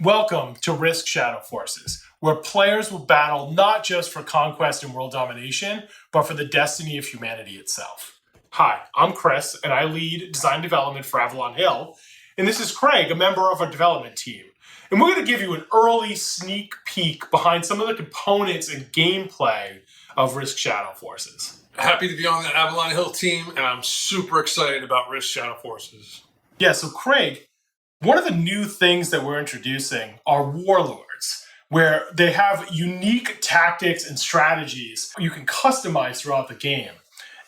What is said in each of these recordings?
Welcome to Risk Shadow Forces, where players will battle not just for conquest and world domination, but for the destiny of humanity itself. Hi, I'm Chris, and I lead design development for Avalon Hill, and this is Craig, a member of our development team. And we're going to give you an early sneak peek behind some of the components and gameplay of Risk Shadow Forces. Happy to be on the Avalon Hill team, and I'm super excited about Risk Shadow Forces. Yeah, so Craig, one of the new things that we're introducing are warlords, where they have unique tactics and strategies you can customize throughout the game.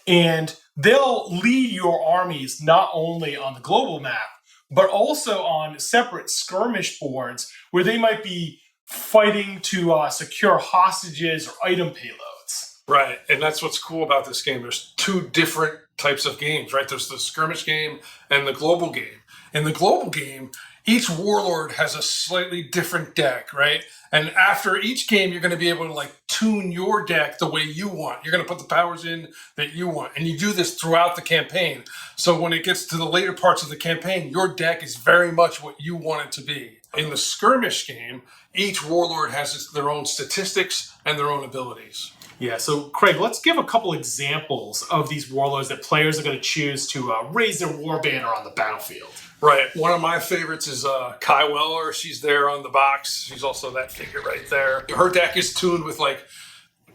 And they'll lead your armies not only on the global map, but also on separate skirmish boards where they might be fighting to secure hostages or item payloads. Right, and that's what's cool about this game. There's two different types of games, right? There's the skirmish game and the global game. In the global game, each warlord has a slightly different deck, right? And after each game, you're going to be able to tune your deck the way you want. You're going to put the powers in that you want. And you do this throughout the campaign. So when it gets to the later parts of the campaign, your deck is very much what you want it to be. In the skirmish game, each warlord has their own statistics and their own abilities. Yeah, so Craig, let's give a couple examples of these warlords that players are going to choose to raise their war banner on the battlefield. Right. One of my favorites is Kai Weller. She's there on the box. She's also that figure right there. Her deck is tuned with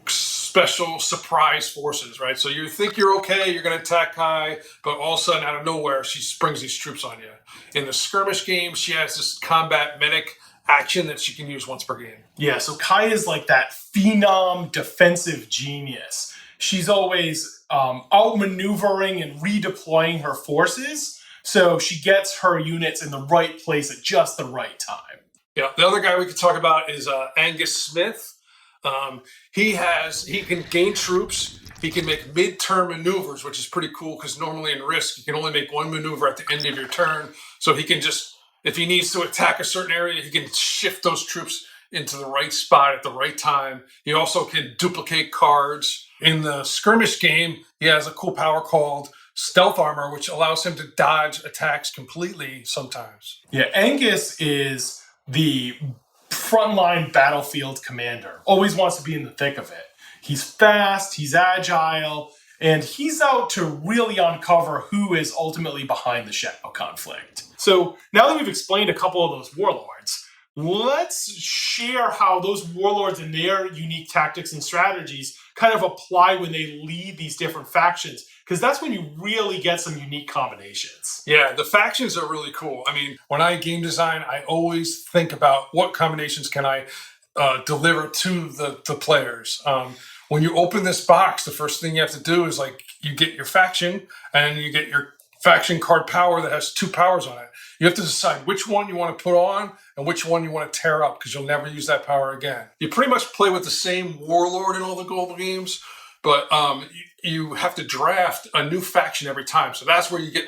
special surprise forces, right? So you think you're okay, you're going to attack Kai, but all of a sudden out of nowhere, she springs these troops on you. In the skirmish game, she has this combat medic action that she can use once per game. Yeah, so Kai is like that phenom defensive genius. She's always outmaneuvering and redeploying her forces, so she gets her units in the right place at just the right time. Yeah, the other guy we could talk about is Angus Smith. He can gain troops. He can make mid-turn maneuvers, which is pretty cool because normally in Risk, you can only make one maneuver at the end of your turn. So he can just, if he needs to attack a certain area, he can shift those troops into the right spot at the right time. He also can duplicate cards. In the skirmish game, he has a cool power called Stealth Armor, which allows him to dodge attacks completely sometimes. Yeah, Angus is the frontline battlefield commander. Always wants to be in the thick of it. He's fast, he's agile, and he's out to really uncover who is ultimately behind the shadow conflict. So now that we've explained a couple of those warlords, let's share how those warlords and their unique tactics and strategies kind of apply when they lead these different factions, because that's when you really get some unique combinations. Yeah, the factions are really cool. I mean, when I game design, I always think about what combinations can I deliver to the players. When you open this box, the first thing you have to do is you get your faction and you get your faction card power that has two powers on it. You have to decide which one you want to put on and which one you want to tear up because you'll never use that power again. You pretty much play with the same warlord in all the global games, but you have to draft a new faction every time. So that's where you get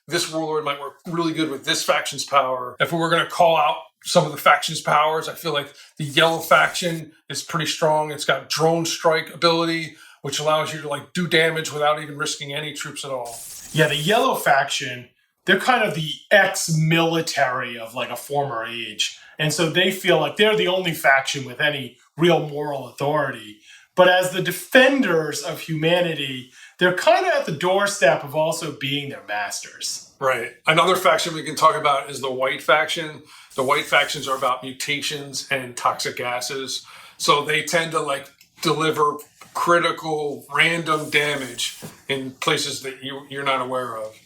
this warlord might work really good with this faction's power. If we were going to call out some of the faction's powers, I feel like the yellow faction is pretty strong. It's got drone strike ability, which allows you to do damage without even risking any troops at all. Yeah, the yellow faction, they're kind of the ex-military of a former age. And so they feel like they're the only faction with any real moral authority. But as the defenders of humanity, they're kind of at the doorstep of also being their masters. Right. Another faction we can talk about is the white faction. The white factions are about mutations and toxic gases. So they tend to deliver critical random damage in places that you're not aware of.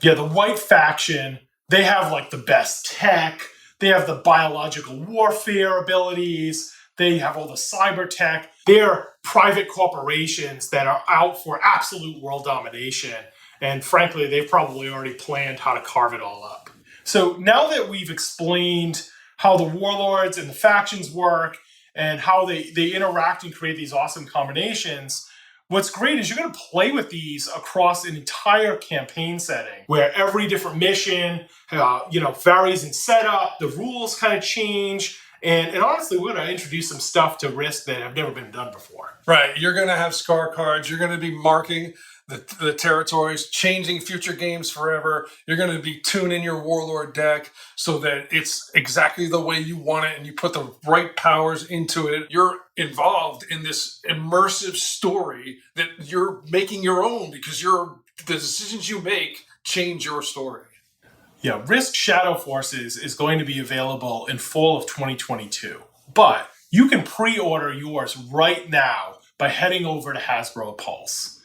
Yeah, the white faction, they have the best tech. They have the biological warfare abilities. They have all the cyber tech. They're private corporations that are out for absolute world domination. And frankly, they've probably already planned how to carve it all up. So now that we've explained how the warlords and the factions work and how they interact and create these awesome combinations, what's great is you're going to play with these across an entire campaign setting where every different mission varies in setup, the rules kind of change. And honestly, we're going to introduce some stuff to Risk that have never been done before. Right. You're going to have scar cards. You're going to be marking the territories, changing future games forever. You're going to be tuning your warlord deck so that it's exactly the way you want it, and you put the right powers into it. You're involved in this immersive story that you're making your own because the decisions you make change your story. Yeah, Risk Shadow Forces is going to be available in fall of 2022, but you can pre-order yours right now by heading over to Hasbro Pulse.